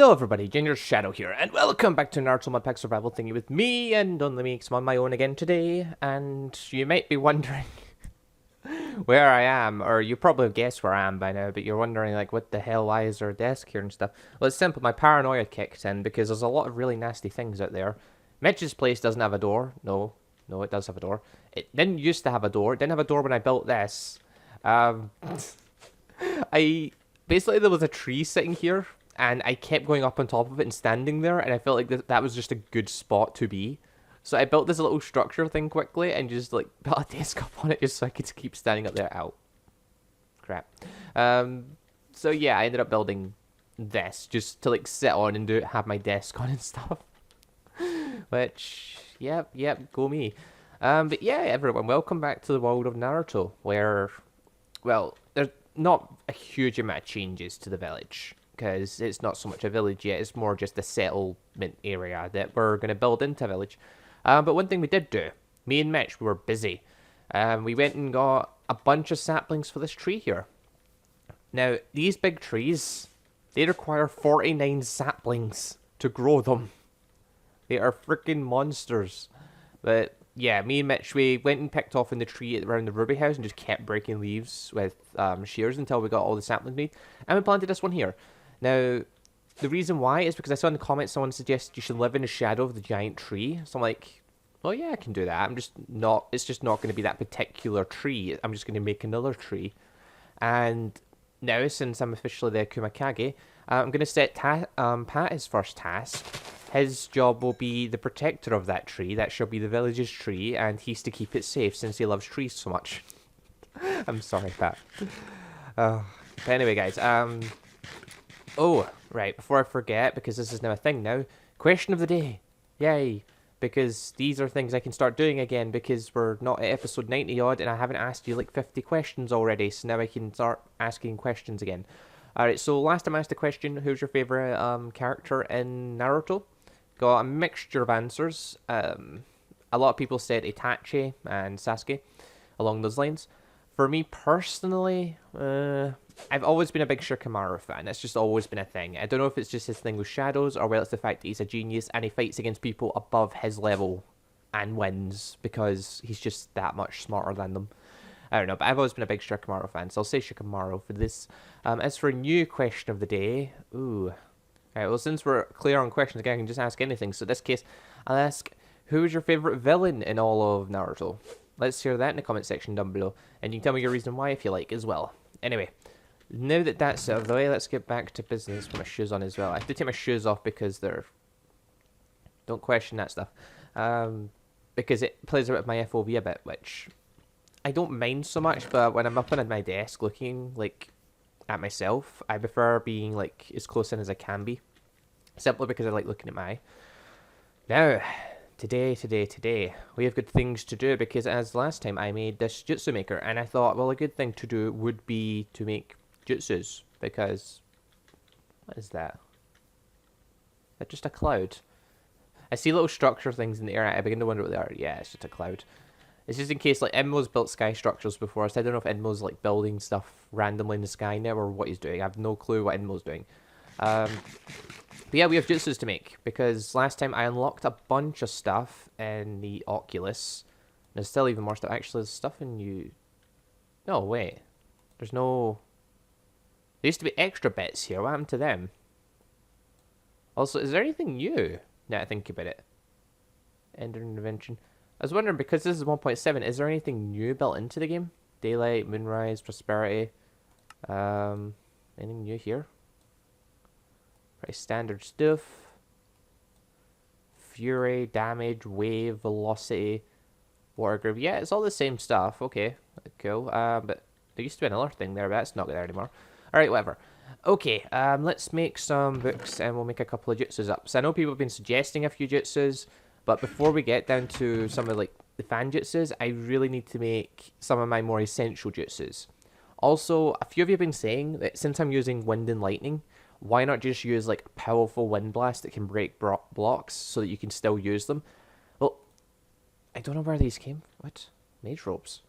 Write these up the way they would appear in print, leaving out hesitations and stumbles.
Hello everybody, Gingershadow here, and welcome back to Naruto Modpack survival thingy with me, and only me, 'cause I'm on my own again today, and you might be wondering where I am, or you probably guessed where I am by now, but you're wondering, like, what the hell, why is there a desk here and stuff? Well, it's simple, my paranoia kicked in, because there's a lot of really nasty things out there. Mitch's place doesn't have a door. No, it does have a door. It didn't used to have a door. It didn't have a door when I built this. Basically, there was a tree sitting here, and I kept going up on top of it and standing there, and I felt like that was just a good spot to be. So I built this little structure thing quickly, and just, like, built a desk up on it just so I could keep standing up there. Ow. Crap. So yeah, I ended up building this, just to, like, sit on and have my desk on and stuff. Which, yep, go me. But yeah, everyone, welcome back to the world of Naruto, where, well, there's not a huge amount of changes to the village, because it's not so much a village yet, it's more just a settlement area that we're going to build into a village. But one thing we did do, me and Mitch, we were busy. We went and got a bunch of saplings for this tree here. Now, these big trees, they require 49 saplings to grow them. They are freaking monsters. But yeah, me and Mitch, we went and picked off in the tree around the Ruby house and just kept breaking leaves with shears until we got all the saplings we need. And we planted this one here. Now, the reason why is because I saw in the comments someone suggested you should live in the shadow of the giant tree. So I'm like, well, yeah, I can do that. It's just not going to be that particular tree. I'm just going to make another tree. And now, since I'm officially the Kumakage, I'm going to set Pat his first task. His job will be the protector of that tree. That shall be the village's tree, and he's to keep it safe since he loves trees so much. I'm sorry, Pat. But anyway, guys. Oh, right. Before I forget, because this is now a thing now. Question of the day. Yay. Because these are things I can start doing again, because we're not at episode 90 odd, and I haven't asked you like 50 questions already, so now I can start asking questions again. Alright, so last time I asked the question, who's your favourite character in Naruto? Got a mixture of answers. A lot of people said Itachi and Sasuke, along those lines. For me personally, I've always been a big Shikamaru fan. It's just always been a thing. I don't know if it's just his thing with shadows, or whether it's the fact that he's a genius and he fights against people above his level and wins because he's just that much smarter than them. I don't know, but I've always been a big Shikamaru fan, so I'll say Shikamaru for this. As for a new question of the day, Alright, well, since we're clear on questions again, I can just ask anything. So in this case, I'll ask, who is your favourite villain in all of Naruto? Let's hear that in the comment section down below. And you can tell me your reason why if you like as well. Anyway, now that that's out of the way, let's get back to business with my shoes on as well. I have to take my shoes off because they're... Don't question that stuff. Because it plays around with my FOV a bit, which I don't mind so much, but when I'm up on my desk looking, like, at myself, I prefer being, like, as close in as I can be. Simply because I like looking at my eye. Now, today, we have good things to do, because as last time I made this jutsu maker, and I thought, well, a good thing to do would be to make jutsus, because... What is that? Is that just a cloud? I see little structure things in the air, I begin to wonder what they are. Yeah, it's just a cloud. It's just in case, like, Inmo's built sky structures before, so I don't know if Inmo's, like, building stuff randomly in the sky now, or what he's doing. I have no clue what Inmo's doing. But yeah, we have jutsus to make, because last time I unlocked a bunch of stuff in the Oculus. There's still even more stuff. Actually, there's stuff in you... No, wait. There's no... There used to be extra bits here. What happened to them? Also, is there anything new? Now I think about it. Ender Intervention. I was wondering, because this is 1.7, is there anything new built into the game? Daylight, Moonrise, Prosperity. Anything new here? Pretty standard stuff. Fury, Damage, Wave, Velocity, Water Groove. Yeah, it's all the same stuff. Okay, cool. But there used to be another thing there, but that's not there anymore. Alright, whatever. Okay, let's make some books, and we'll make a couple of jutsus up. So I know people have been suggesting a few jutsus, but before we get down to some of, like, the fan jutsus, I really need to make some of my more essential jutsus. Also, a few of you have been saying that since I'm using wind and lightning, why not just use, like, a powerful wind blast that can break blocks so that you can still use them? Well, I don't know where these came. What? Mage robes.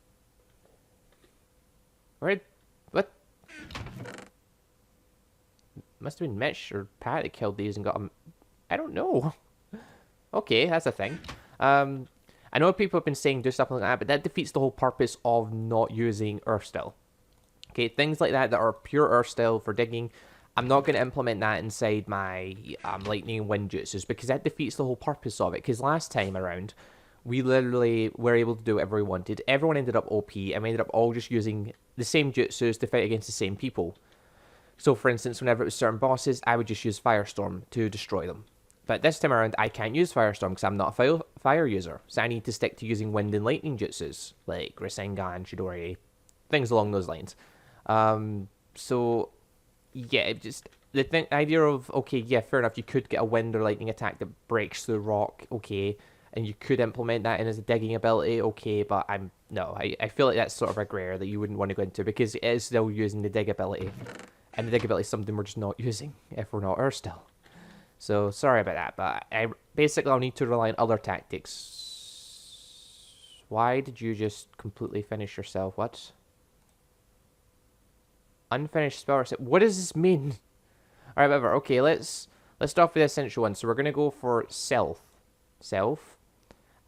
Where? What? must have been Mitch or Pat that killed these and got them. I don't know. Okay, that's a thing. I know people have been saying do stuff like that, but that defeats the whole purpose of not using Earth Still. Okay, things like that are pure Earth Still for digging. I'm not going to implement that inside my Lightning and Wind Jutsus because that defeats the whole purpose of it. Because last time around, we literally were able to do whatever we wanted. Everyone ended up OP, and we ended up all just using the same Jutsus to fight against the same people. So, for instance, whenever it was certain bosses, I would just use Firestorm to destroy them. But this time around, I can't use Firestorm because I'm not a fire user. So I need to stick to using Wind and Lightning Jutsus, like Rasengan, Chidori, things along those lines. So, yeah, just the idea of, okay, yeah, fair enough, you could get a Wind or Lightning attack that breaks through rock, okay, and you could implement that in as a digging ability, okay, but I feel like that's sort of a grey area that you wouldn't want to go into because it is still using the dig ability. And the dig ability is something we're just not using if we're not Earth Still. So, sorry about that, but I'll need to rely on other tactics. Why did you just completely finish yourself? What? Unfinished spell reset. What does this mean? Alright, whatever. Okay, let's start with the essential one. So we're going to go for Self.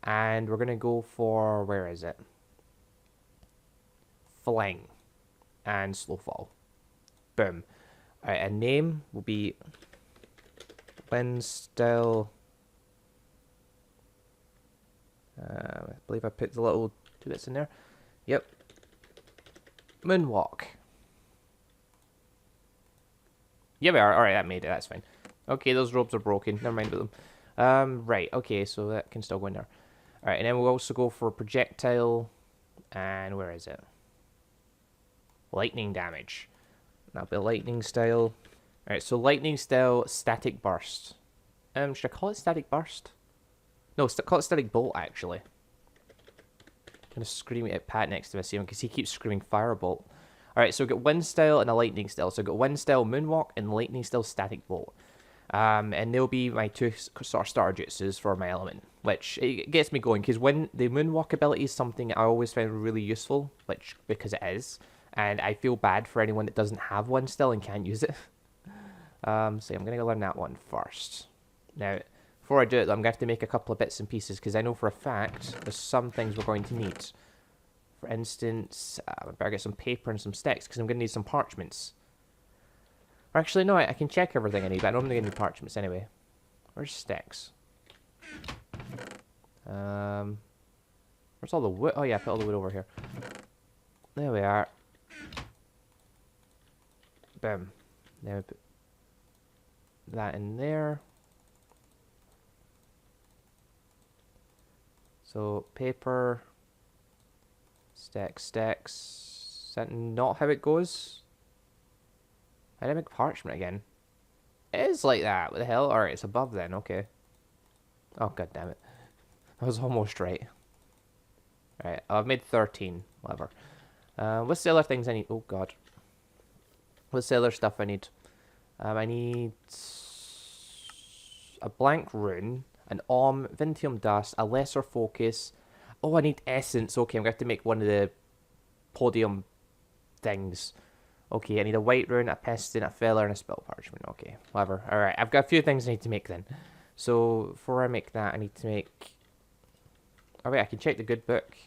And we're going to go for, where is it? Fling. And Slow Fall. Boom. Alright, a name will be Wind Still. I believe I put the little 2 bits in there. Yep. Moonwalk. Yeah, we are. Alright, that made it. That's fine. Okay, those robes are broken. Never mind about them. Right, okay, so that can still go in there. Alright, and then we'll also go for projectile. And where is it? Lightning damage. That'll be lightning style. Alright, so lightning style, static burst. Should I call it static burst? No, call it static bolt, actually. I'm going to scream at Pat next to me, see him, because he keeps screaming firebolt. Alright, so we've got wind style and a lightning style. So I've got wind style moonwalk and lightning style static bolt. And they'll be my 2 sort of starter jutsus for my element, which it gets me going, because when the moonwalk ability is something I always find really useful, because it is, and I feel bad for anyone that doesn't have one still and can't use it. So I'm going to learn that one first. Now, before I do it, I'm going to have to make a couple of bits and pieces, because I know for a fact there's some things we're going to need. For instance, I better get some paper and some sticks, because I'm going to need some parchments. Or actually, no, I can check everything I need, but I don't think I need parchments anyway. Where's sticks? Where's all the wood? Oh yeah, I put all the wood over here. There we are. Boom. Now put that in there. So paper, sticks. Is that not how it goes? I didn't make parchment again. It is like that. What the hell? Alright, it's above then. Okay. Oh, god damn it. I was almost right. Alright, I've made 13. Whatever. What's the other things I need? Oh, god. What's the other stuff I need? I need a blank rune, an Vintium dust, a lesser focus. Oh, I need essence. Okay, I'm going to have to make one of the podium things. Okay, I need a white rune, a piston, a feather, and a spell parchment. Okay, whatever. Alright, I've got a few things I need to make then. So, before I make that, I need to make... Oh wait, I can check the good book.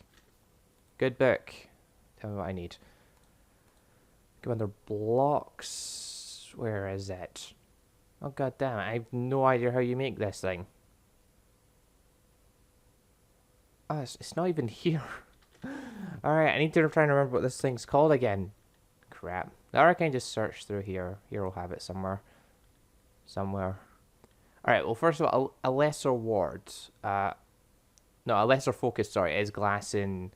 Good book. Tell me what I need. Go under blocks. Where is it? Oh god damn it, I have no idea how you make this thing. Oh, it's not even here. Alright, I need to try and remember what this thing's called again. Crap. Or I can just search through here. Here we'll have it somewhere. Alright, well first of all, a lesser ward. No, a lesser focus, sorry, is glass and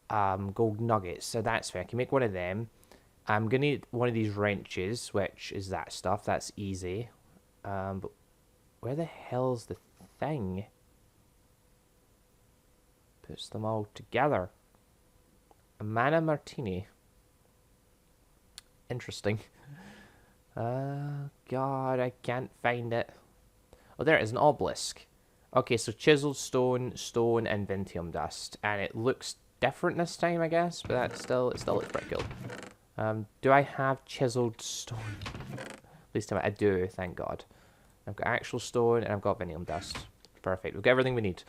gold nuggets. So that's fair. I can make one of them. I'm going to need one of these wrenches, which is that stuff. That's easy. But where the hell's the thing? Puts them all together. A mana martini. Interesting. God, I can't find it. Oh, there it is, an obelisk. Okay, so chiseled stone, and Vintium dust. And it looks different this time, I guess, but it still looks pretty cool. Do I have chiseled stone? Please tell me I do, thank God. I've got actual stone and I've got vanadium dust. Perfect. We've got everything we need.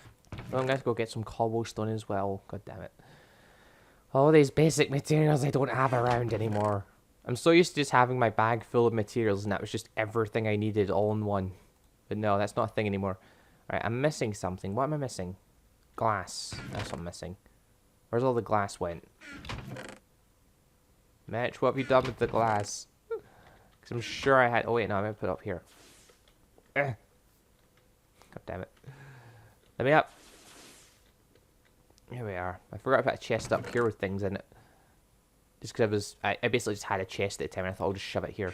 Well, I'm going to go get some cobblestone as well. God damn it. All these basic materials I don't have around anymore. I'm so used to just having my bag full of materials and that was just everything I needed all in one. But no, that's not a thing anymore. Alright, I'm missing something. What am I missing? Glass. That's what I'm missing. Where's all the glass went? Mitch, what have you done with the glass? Because I'm sure I had... Oh wait, no, I'm going to put it up here. God damn it. Let me up. Here we are. I forgot to put a chest up here with things in it. Just because I basically just had a chest at the time and I thought I'll just shove it here.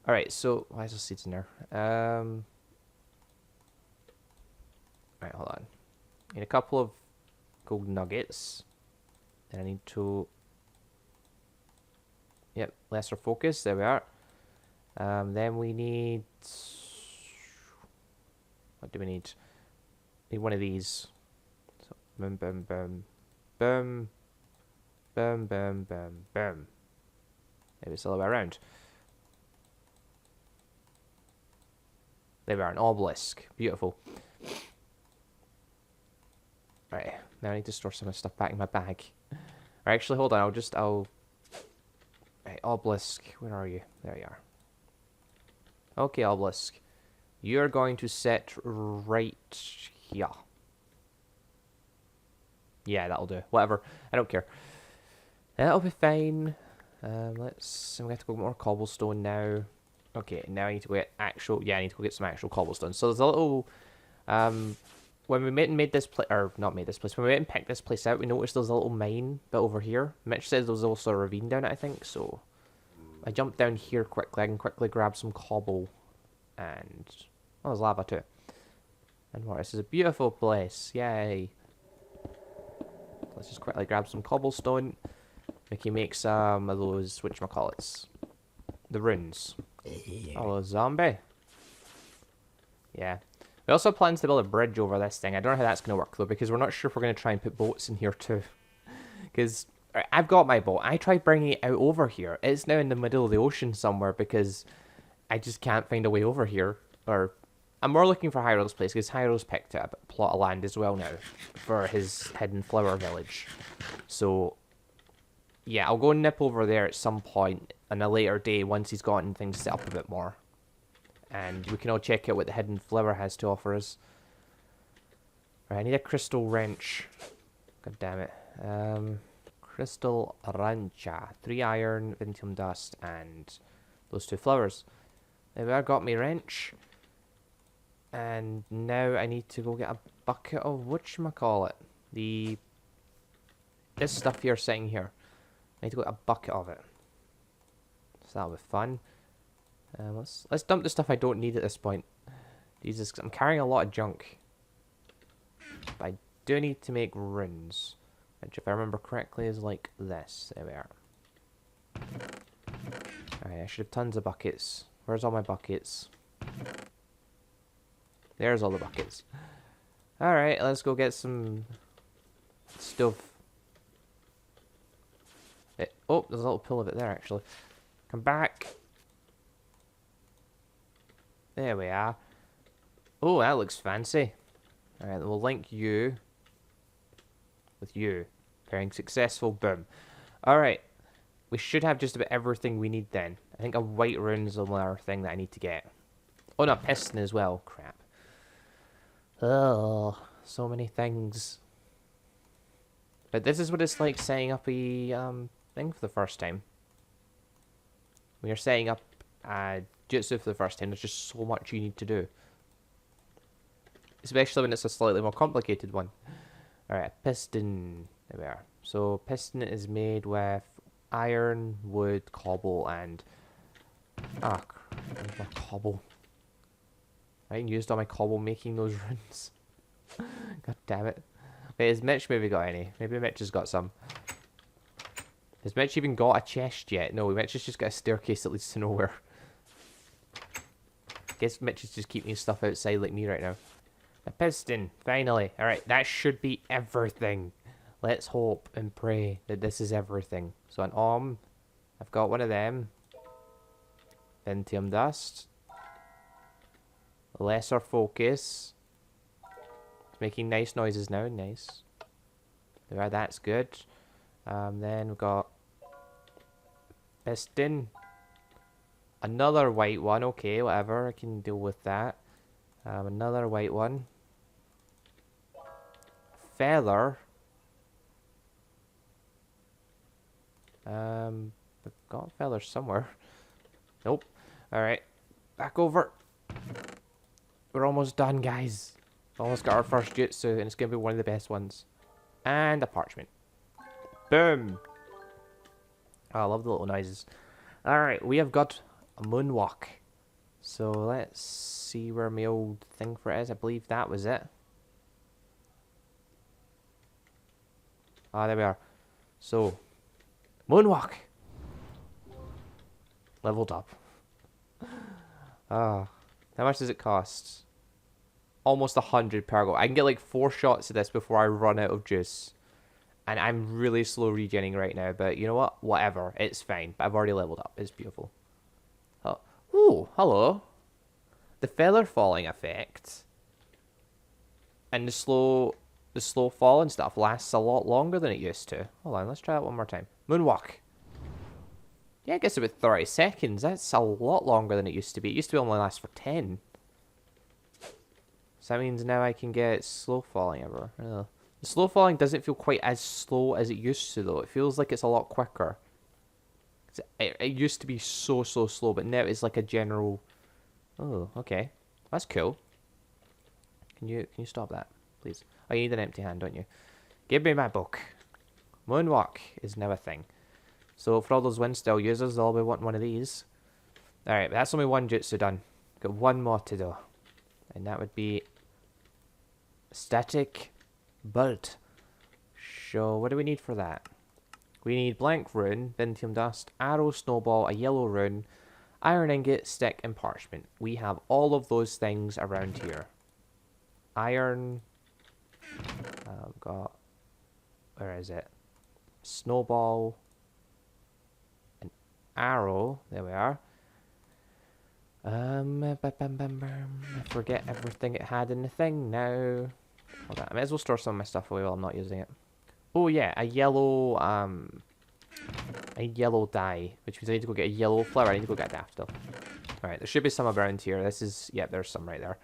Alright, so why is there seeds in there? Alright, hold on. Need a couple of gold nuggets. Then I need to... Yep, lesser focus. There we are. Then we need... What do we need? Need one of these. So, boom, boom, boom. Boom. Boom, boom, boom, boom. Maybe it's the other way around. There we are, an obelisk. Beautiful. Right, now I need to store some of the stuff back in my bag. Or actually, hold on, I'll... Right, obelisk, where are you? There you are. Okay, obelisk. You're going to sit right here. Yeah, that'll do. Whatever. I don't care. That'll be fine. I'm going to have to go get more cobblestone now. Okay, now I need to go get actual... Yeah, I need to go get some actual cobblestone. So there's a little... when we made this place... Or, not made this place. When we went and picked this place out, we noticed there's a little mine bit over here. Mitch says there was also a ravine down it, I think. So, I jumped down here quickly. I can quickly grab some cobble. And... Oh, there's lava too. And what? This is a beautiful place. Yay. Let's just quickly grab some cobblestone. We can make some of those, whatchamacallits, the runes. Oh, zombie. Yeah. We also have plans to build a bridge over this thing. I don't know how that's going to work, though, because we're not sure if we're going to try and put boats in here, too. Because I've got my boat. I tried bringing it out over here. It's now in the middle of the ocean somewhere, because I just can't find a way over here. Or, I'm more looking for Hyro's place, because Hyro's picked up a plot of land as well now, for his hidden flower village. So... Yeah, I'll go and nip over there at some point on a later day once he's gotten things set up a bit more. And we can all check out what the hidden flower has to offer us. Right, I need a crystal wrench. God damn it. Crystal wrencha. 3 iron, vanadium dust, and those 2 flowers. There we are, got me wrench. And now I need to go get a bucket of whatchamacallit. This stuff here sitting here. I need to go get a bucket of it. So that'll be fun. Let's dump the stuff I don't need at this point. Jesus, I'm carrying a lot of junk. But I do need to make runes. Which, if I remember correctly, is like this. There we are. Alright, I should have tons of buckets. Where's all my buckets? There's all the buckets. Alright, let's go get some stuff. Oh, there's a little pill of it there, actually. Come back. There we are. Oh, that looks fancy. Alright, we'll link you with you. Pairing successful. Boom. Alright. We should have just about everything we need then. I think a white rune is another thing that I need to get. Oh, no, a piston as well. Crap. Oh, so many things. But this is what it's like setting up a thing for the first time. When you're setting up Jutsu for the first time, there's just so much you need to do. Especially when it's a slightly more complicated one. Alright, piston. There we are. So, piston is made with iron, wood, cobble, and... Ah, where's my cobble? I ain't used all my cobble making those runes. God damn it. Wait, has Mitch maybe got any? Maybe Mitch has got some. Has Mitch even got a chest yet? No, Mitch has just got a staircase that leads to nowhere. Guess Mitch is just keeping his stuff outside like me right now. A piston, finally. Alright, that should be everything. Let's hope and pray that this is everything. So an I've got one of them. Pentium dust. Lesser focus. It's making nice noises now. Nice. There, that's good. Then we've got piston. Another white one. Okay, whatever. I can deal with that. Another white one. Feather. I've got feathers somewhere. Nope. Alright. Back over. We're almost done, guys. Almost got our first jutsu, and it's going to be one of the best ones. And a parchment. Boom. Oh, I love the little noises. Alright, we have got a moonwalk. So let's see where my old thing for it is. I believe that was it. Ah, there we are. So, moonwalk. Leveled up. Ah, how much does it cost? Almost 100 per go. I can get like 4 shots of this before I run out of juice. And I'm really slow regenning right now, but you know what? Whatever. It's fine. But I've already leveled up. It's beautiful. Oh. Ooh, hello. The feather falling effect and the slow fall and stuff lasts a lot longer than it used to. Hold on, let's try that one more time. Moonwalk. Yeah, I guess about 30 seconds. That's a lot longer than it used to be. It used to only last for 10. So that means now I can get slow falling ever. The slow falling doesn't feel quite as slow as it used to, though. It feels like it's a lot quicker. It used to be so slow, but now it's like a general... Oh, okay. That's cool. Can you stop that, please? Oh, you need an empty hand, don't you? Give me my book. Moonwalk is now a thing. So for all those Windstill users, they'll be wanting one of these. Alright, that's only one jutsu done. Got one more to do. And that would be... Static Bolt. So, what do we need for that? We need blank rune, Vintium dust, arrow, snowball, a yellow rune, iron ingot, stick, and parchment. We have all of those things around here. Iron. Got... Where is it? Snowball. An arrow. There we are. I forget everything it had in the thing now. Hold on, I might as well store some of my stuff away while I'm not using it. Oh yeah, a yellow dye, which means I need to go get a yellow flower. I need to go get a daffodil. Alright, there should be some around here. This is, yeah, there's some right there.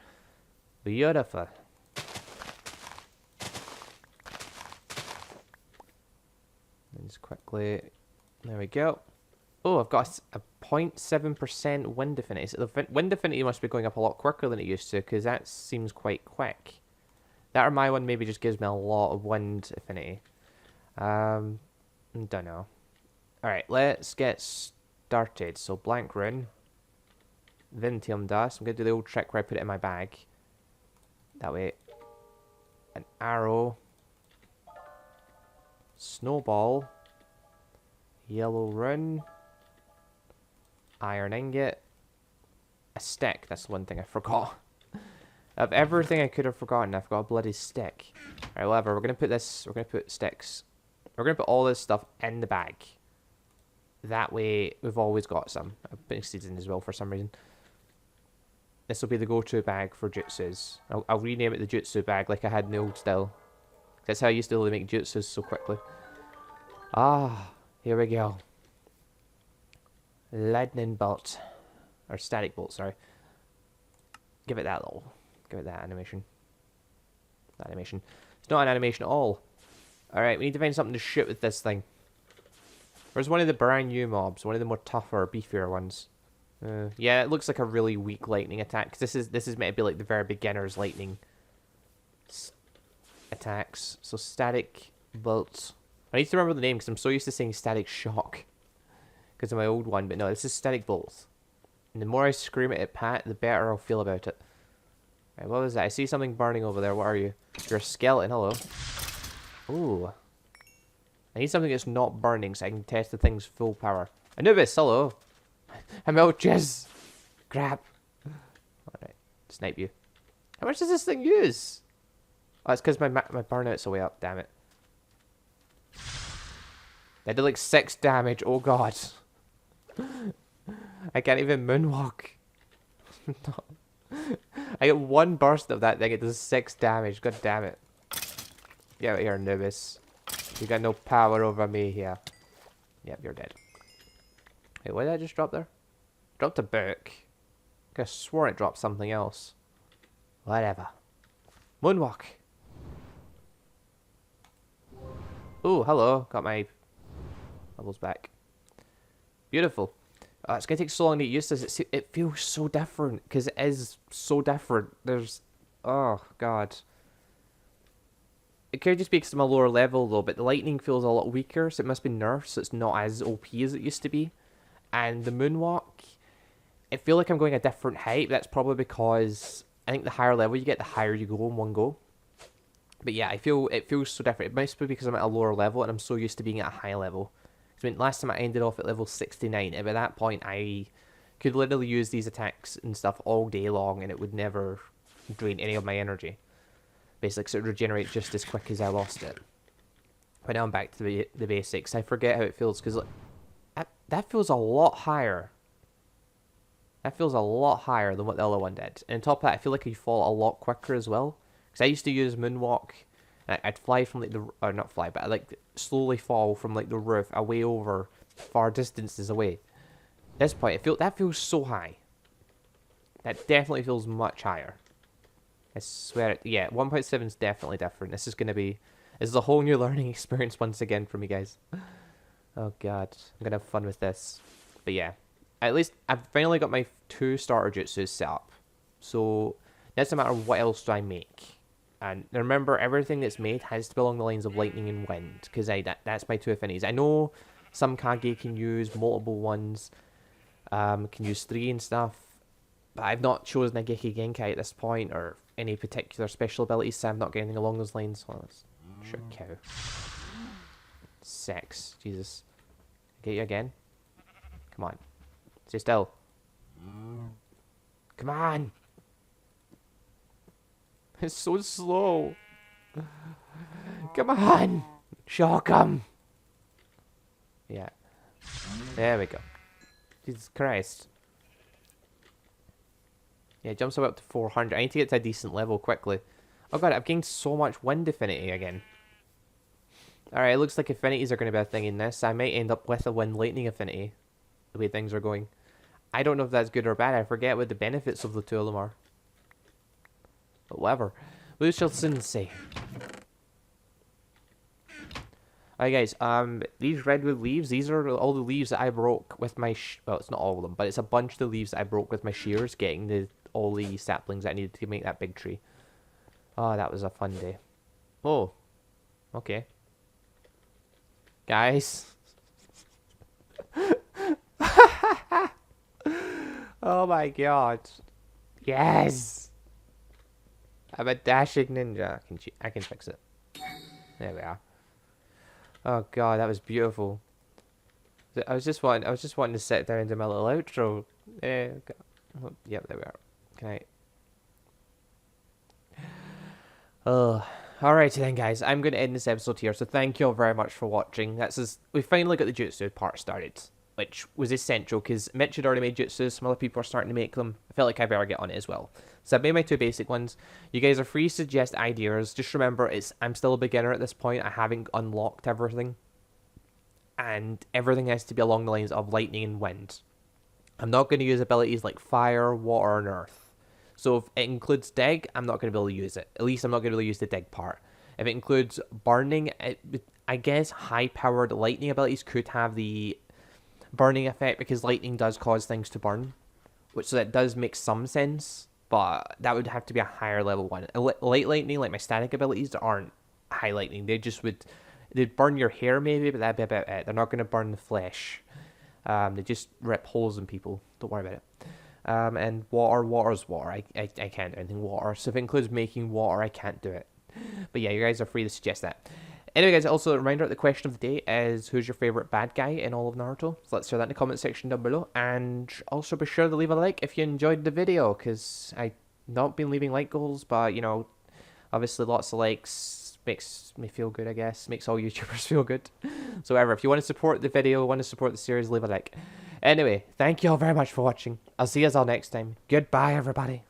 Beautiful. And just quickly, there we go. Oh, I've got a 0.7% wind affinity. So the wind affinity must be going up a lot quicker than it used to, because that seems quite quick. That or my one maybe just gives me a lot of wind affinity. Don't know. Alright, let's get started. So, blank rune. Vintium dust. I'm going to do the old trick where I put it in my bag. That way. An arrow. Snowball. Yellow rune. Iron ingot. A stick. That's the one thing I forgot. Of everything I could have forgotten, I've got a bloody stick. Alright, whatever. We're going to put this... We're going to put sticks. We're going to put all this stuff in the bag. That way, we've always got some. I'm putting seeds in as well for some reason. This will be the go-to bag for jutsus. I'll rename it the jutsu bag like I had in the old style. That's how I used to really make jutsus so quickly. Ah, here we go. Lightning bolt. Or static bolt, sorry. Give it that little... Give it that animation. That animation. It's not an animation at all. Alright, we need to find something to shoot with this thing. Where's one of the brand new mobs? One of the more tougher, beefier ones. Yeah, it looks like a really weak lightning attack. Cause this is meant to be like the very beginner's lightning attacks. So static bolt. I need to remember the name because I'm so used to saying static shock. Because of my old one, but no, this is static bolt. And the more I scream at Pat, the better I'll feel about it. Right, what was that? I see something burning over there. What are you? You're a skeleton. Hello. Ooh. I need something that's not burning so I can test the thing's full power. Anubis, hello. I'm out, jizz. Crap. Alright, snipe you. How much does this thing use? Oh, it's because my burnout's way up, damn it. I did like 6 damage, oh god. I can't even moonwalk. I get one burst of that thing, it does 6 damage. God damn it. Get out of here, Anubis. You got no power over me here. Yep, you're dead. Wait, what did I just drop there? Dropped a book. I could have sworn it dropped something else. Whatever. Moonwalk. Oh, hello. Got my levels back. Beautiful. It's going to take so long to get used to this. It feels so different. Because it is so different. There's... Oh, God. It could just be because I'm a lower level, though. But the lightning feels a lot weaker. So it must be nerfed. So it's not as OP as it used to be. And the moonwalk... I feel like I'm going a different height. That's probably because... I think the higher level you get, the higher you go in one go. But yeah, it feels so different. It must be because I'm at a lower level and I'm so used to being at a high level. I mean, last time I ended off at level 69, and by that point I could literally use these attacks and stuff all day long and it would never drain any of my energy. Basically, so it would regenerate just as quick as I lost it. But now I'm back to the basics. I forget how it feels, because that feels a lot higher. That feels a lot higher than what the other one did. And on top of that, I feel like you fall a lot quicker as well. Because I used to use moonwalk, and I'd fly from like or not fly, but I'd like slowly fall from like the roof away over far distances away. At this point, that feels so high. That definitely feels much higher. I swear, yeah, 1.7 is definitely different. This is a whole new learning experience once again for me, guys. Oh god, I'm gonna have fun with this. But yeah, at least I've finally got my 2 starter jutsus set up. So now it's a matter of what else do I make. And remember, everything that's made has to be along the lines of lightning and wind, because that's my 2 affinities. I know some Kage can use multiple ones, can use 3 and stuff, but I've not chosen a Geki Genkai at this point, or any particular special abilities, so I'm not getting anything along those lines. Well, let's shoot a cow. 6, Jesus. Get you again? Come on. Stay still. Come on! It's so slow. Come on! Shock him! Yeah. There we go. Jesus Christ. Yeah, jumps up to 400. I need to get to a decent level quickly. Oh god, I've gained so much wind affinity again. Alright, it looks like affinities are going to be a thing in this. I might end up with a wind lightning affinity. The way things are going. I don't know if that's good or bad. I forget what the benefits of the 2 of them are. But whatever. We shall soon see. Alright guys, these redwood leaves, these are all the leaves that I broke with my... well, it's not all of them, but it's a bunch of the leaves that I broke with my shears, getting all the saplings that I needed to make that big tree. Oh, that was a fun day. Oh. Okay. Guys. Oh my god. Yes! I'm a dashing ninja. I can fix it. There we are. Oh god, that was beautiful. I was just wanting to sit there and do my little outro. Yep, there we are. Can I? Oh, alright then, guys. I'm going to end this episode here. So thank you all very much for watching. We finally got the jutsu part started, which was essential because Mitch had already made jutsus. Some other people are starting to make them. I felt like I better get on it as well. So I've made my 2 basic ones. You guys are free to suggest ideas. Just remember, I'm still a beginner at this point. I haven't unlocked everything. And everything has to be along the lines of lightning and wind. I'm not going to use abilities like fire, water, and earth. So if it includes dig, I'm not going to be able to use it. At least I'm not going to be able to use the dig part. If it includes burning, I guess high-powered lightning abilities could have the burning effect because lightning does cause things to burn. So that does make some sense. But that would have to be a higher level one. Light lightning, like my static abilities, aren't high lightning. They'd burn your hair maybe, but that'd be about it. They're not going to burn the flesh. They just rip holes in people. Don't worry about it. And water's water. I can't do anything water. So if it includes making water, I can't do it. But yeah, you guys are free to suggest that. Anyway, guys, also a reminder, the question of the day is, who's your favourite bad guy in all of Naruto? So let's share that in the comment section down below. And also be sure to leave a like if you enjoyed the video, because I've not been leaving like goals, but, you know, obviously lots of likes makes me feel good, I guess. Makes all YouTubers feel good. So whatever, if you want to support the video, want to support the series, leave a like. Anyway, thank you all very much for watching. I'll see you all next time. Goodbye, everybody.